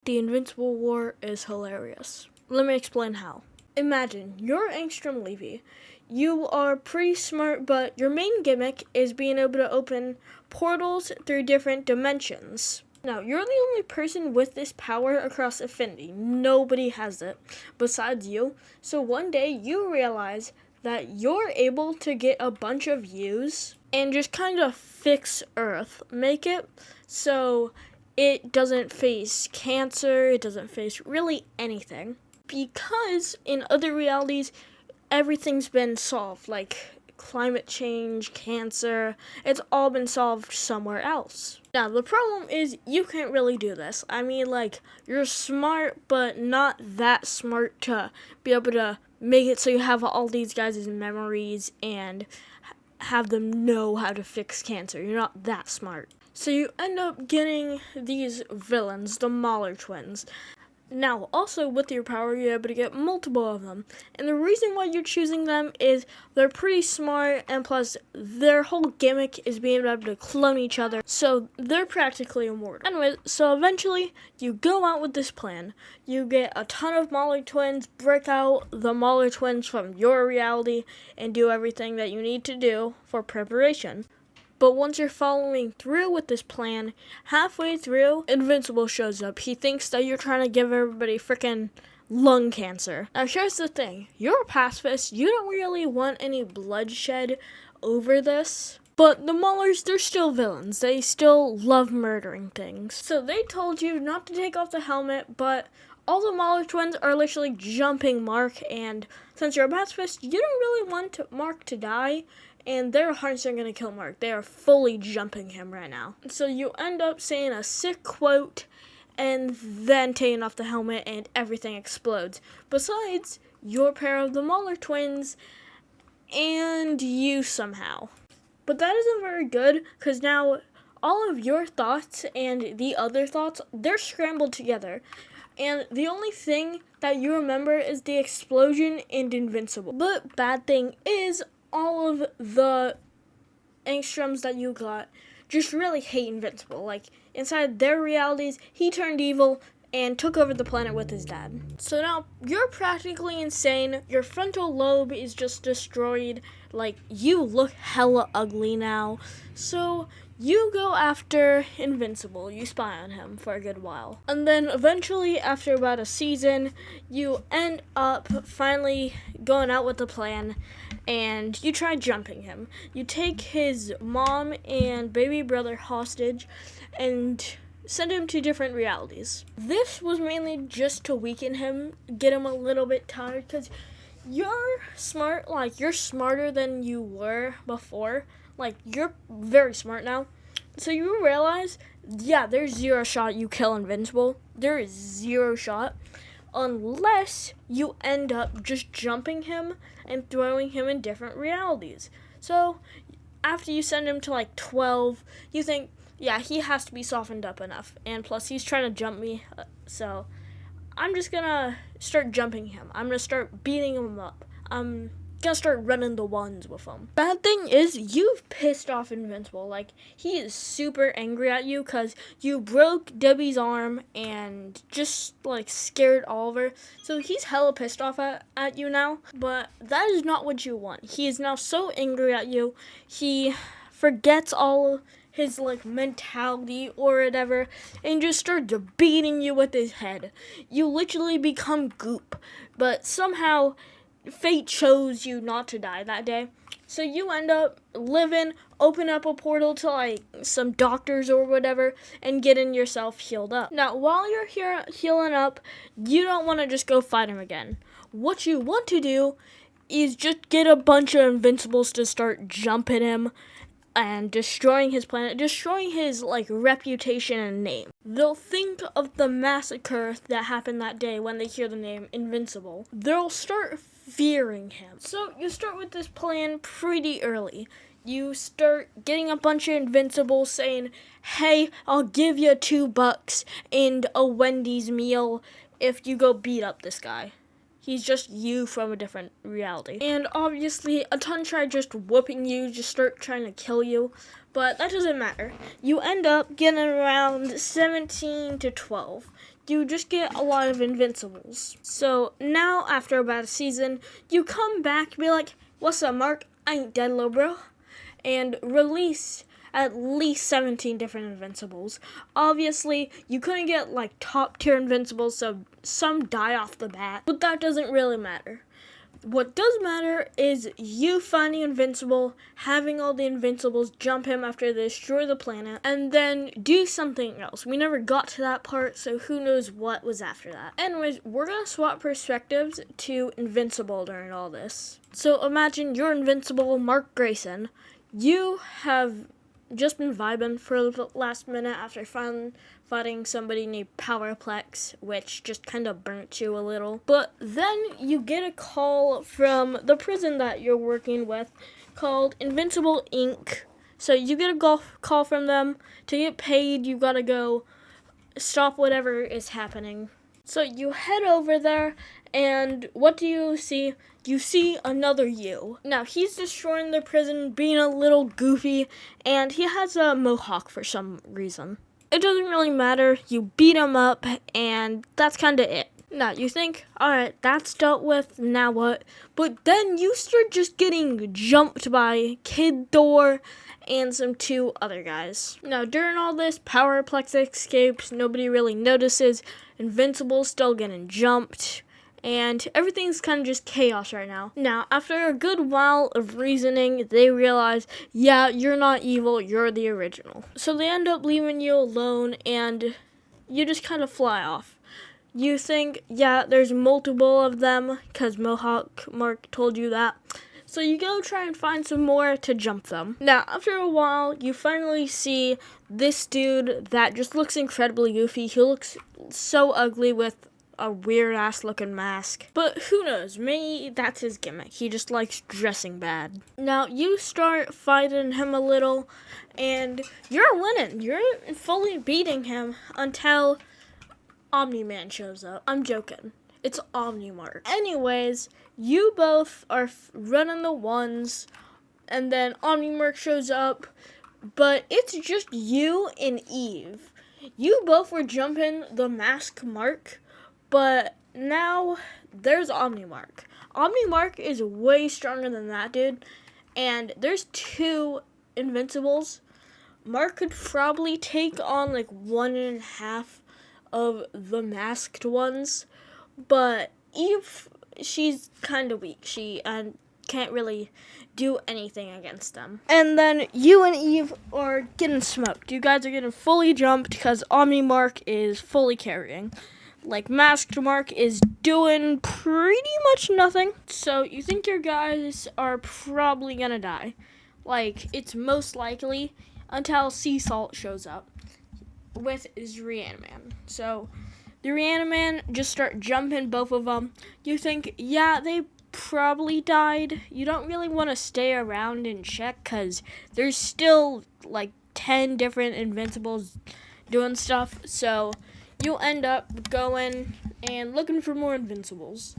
The Invincible War is hilarious. Let me explain how. Imagine, you're Angstrom Levy. You are pretty smart, but your main gimmick is being able to open portals through different dimensions. Now, you're the only person with this power across Affinity. Nobody has it besides you. So one day, you realize that you're able to get a bunch of views and just kind of fix Earth. Make it so it doesn't face cancer, it doesn't face really anything. Because in other realities, everything's been solved, like climate change, cancer, it's all been solved somewhere else. Now, the problem is you can't really do this. I mean, like, you're smart, but not that smart to be able to make it so you have all these guys' memories and have them know how to fix cancer. You're not that smart. So you end up getting these villains, the Mahler twins. Now, also with your power, you're able to get multiple of them. And the reason why you're choosing them is they're pretty smart, and plus their whole gimmick is being able to clone each other. So they're practically immortal. Anyway, so eventually you go out with this plan. You get a ton of Mahler twins, break out the Mahler twins from your reality, and do everything that you need to do for preparation. But once you're following through with this plan, halfway through, Invincible shows up. He thinks that you're trying to give everybody freaking lung cancer. Now here's the thing. You're a pacifist. You don't really want any bloodshed over this. But the Maulers, they're still villains. They still love murdering things. So they told you not to take off the helmet, but all the Mahler twins are literally jumping Mark, and since you're a pacifist, you don't really want Mark to die, and their hearts are going to kill Mark. They are fully jumping him right now. So you end up saying a sick quote and then taking off the helmet and everything explodes. Besides, your pair of the Mahler twins and you somehow. But that isn't very good, because now all of your thoughts and the other thoughts, they're scrambled together. And the only thing that you remember is the explosion and Invincible. But bad thing is, all of the angstroms that you got just really hate Invincible. Like, inside their realities, he turned evil and took over the planet with his dad. So now, you're practically insane. Your frontal lobe is just destroyed. Like, you look hella ugly now. So you go after Invincible. You spy on him for a good while. And then eventually, after about a season, you end up finally going out with the plan, and you try jumping him. You take his mom and baby brother hostage and send him to different realities. This was mainly just to weaken him, get him a little bit tired, because you're smart. Like, you're smarter than you were before. Like, you're very smart now. So you realize, yeah, there's zero shot you kill Invincible. There is zero shot. Unless you end up just jumping him and throwing him in different realities. So after you send him to like 12, you think, yeah, he has to be softened up enough. And plus, he's trying to jump me. So I'm just gonna start jumping him. I'm gonna start beating him up. I'm gonna start running the ones with him. Bad thing is, you've pissed off Invincible. Like, he is super angry at you because you broke Debbie's arm and just like scared Oliver. So he's hella pissed off at you now. But that is not what you want. He is now so angry at you, he forgets all his like mentality or whatever and just starts beating you with his head. You literally become goop. But somehow fate chose you not to die that day. So you end up living, open up a portal to like some doctors or whatever, and getting yourself healed up. Now, while you're here healing up, you don't want to just go fight him again. What you want to do is just get a bunch of Invincibles to start jumping him and destroying his planet, destroying his like reputation and name. They'll think of the massacre that happened that day when they hear the name Invincible. They'll start fearing him. So you start with this plan pretty early. You start getting a bunch of Invincibles saying, hey, I'll give you $2 and a Wendy's meal if you go beat up this guy. He's just you from a different reality. And obviously, a ton try just whooping you, just start trying to kill you. But that doesn't matter. You end up getting around 17 to 12. you just get a lot of invincibles. So now, after about a season, you come back and be like, what's up, Mark? I ain't dead, little bro. And release at least 17 different invincibles. Obviously, you couldn't get like top tier invincibles, so some die off the bat, but that doesn't really matter. What does matter is you finding Invincible, having all the Invincibles jump him after they destroy the planet, and then do something else. We never got to that part, so who knows what was after that. Anyways, we're going to swap perspectives to Invincible during all this. So imagine you're Invincible Mark Grayson. You have just been vibing for the last minute after fighting somebody named Powerplex, which just kind of burnt you a little. But then you get a call from the prison that you're working with called Invincible Inc. So you get a call from them. To get paid, you gotta go stop whatever is happening. So you head over there, and what do you see? You see another you. Now, he's destroying the prison, being a little goofy, and he has a mohawk for some reason. It doesn't really matter. You beat him up, and that's kind of it. Now, you think, alright, that's dealt with, now what? But then you start just getting jumped by Kid Thor and some 2 other guys. Now, during all this, Powerplex escapes, nobody really notices, Invincible's still getting jumped, and everything's kind of just chaos right now. Now, after a good while of reasoning, they realize, yeah, you're not evil, you're the original. So they end up leaving you alone, and you just kind of fly off. You think, yeah, there's multiple of them, because Mohawk Mark told you that. So you go try and find some more to jump them. Now, after a while, you finally see this dude that just looks incredibly goofy. He looks so ugly with a weird-ass looking mask. But who knows, maybe that's his gimmick. He just likes dressing bad. Now, you start fighting him a little, and you're winning. You're fully beating him until Omni-Man shows up. I'm joking. It's Omni-Mark. Anyways, you both are running the ones, and then Omni-Mark shows up, but it's just you and Eve. You both were jumping the Mask Mark, but now there's Omni-Mark. Omni-Mark is way stronger than that dude, and there's 2 Invincibles. Mark could probably take on like 1.5 of the masked ones, but Eve, she's kind of weak. She can't really do anything against them. And then you and Eve are getting smoked. You guys are getting fully jumped because Omni-Mark is fully carrying. Like, Masked Mark is doing pretty much nothing. So you think your guys are probably gonna die. Like, it's most likely until Sea Salt shows up with his Reaniman. So the Reaniman just start jumping both of them. You think, yeah, they probably died. You don't really want to stay around and check because there's still like 10 different Invincibles doing stuff. So you'll end up going and looking for more Invincibles.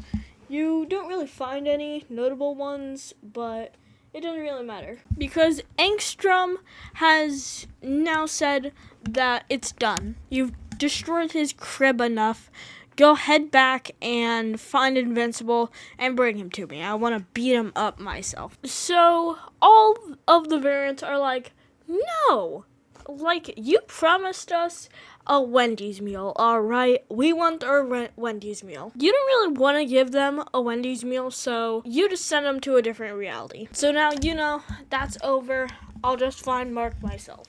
You don't really find any notable ones, but it doesn't really matter. Because Angstrom has now said that it's done. You've destroyed his crib enough. Go head back and find Invincible and bring him to me. I want to beat him up myself. So all of the variants are like, no. Like, you promised us a Wendy's meal, alright? We want our Wendy's meal. You don't really want to give them a Wendy's meal, so you just send them to a different reality. So now, you know, that's over. I'll just find Mark myself.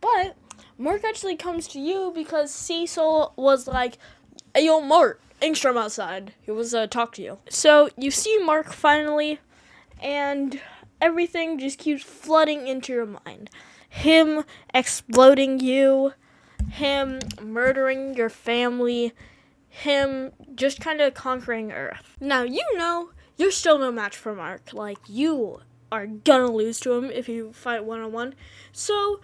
But Mark actually comes to you because Cecil was like, hey, yo, Mark, Angstrom outside. He was talk to you. So you see Mark finally, and everything just keeps flooding into your mind. Him exploding you, him murdering your family, him just kind of conquering Earth. Now, you know, you're still no match for Mark. Like, you are gonna lose to him if you fight one-on-one. So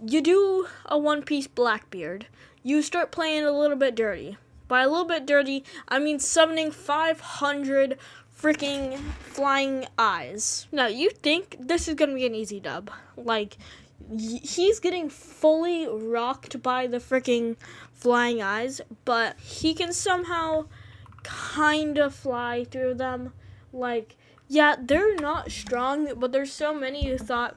you do a one-piece Blackbeard. You start playing a little bit dirty. By a little bit dirty, I mean summoning 500 freaking flying eyes. Now, you think this is gonna be an easy dub. Like, he's getting fully rocked by the freaking flying eyes, but he can somehow kind of fly through them. Like, yeah, they're not strong, but there's so many who thought,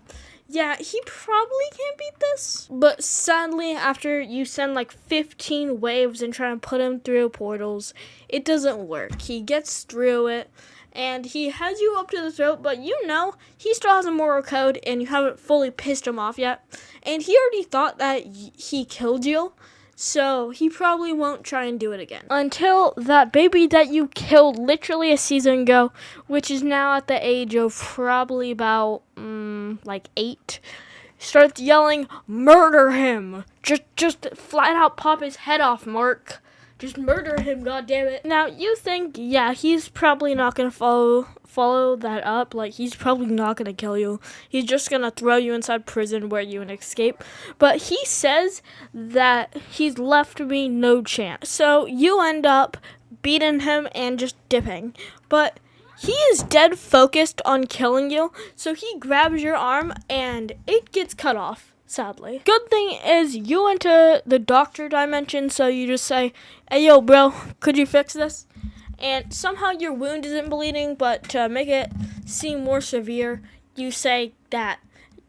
yeah, he probably can't beat this. But sadly, after you send like 15 waves and try and put him through portals, it doesn't work. He gets through it, and he has you up to the throat, but you know he still has a moral code, and you haven't fully pissed him off yet. And he already thought that he killed you, so he probably won't try and do it again. Until that baby that you killed literally a season ago, which is now at the age of probably about, like 8, starts yelling, "Murder him! Just flat out pop his head off, Mark. Just murder him, goddammit." Now, you think, yeah, he's probably not gonna follow that up. Like, he's probably not gonna kill you. He's just gonna throw you inside prison where you can escape. But he says that he's left me no chance. So you end up beating him and just dipping. But he is dead focused on killing you, so he grabs your arm and it gets cut off, sadly. Good thing is you went to the doctor dimension, so you just say, "Hey, yo, bro, could you fix this?" And somehow your wound isn't bleeding, but to make it seem more severe, you say that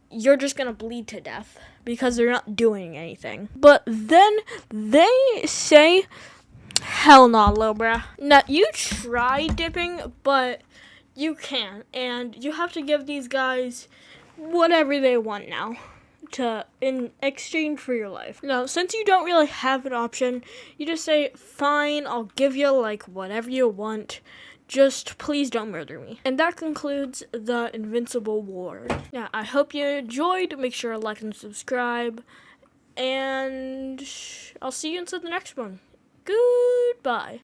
you're just gonna bleed to death because they're not doing anything. But then they say, "Hell no, little bruh." Now, you try dipping, but you can't. And you have to give these guys whatever they want now in exchange for your life. Now, since you don't really have an option, you just say, "Fine, I'll give you, like, whatever you want. Just please don't murder me." And that concludes the Invincible War. Now, I hope you enjoyed. Make sure to like and subscribe. And I'll see you inside the next one. Goodbye.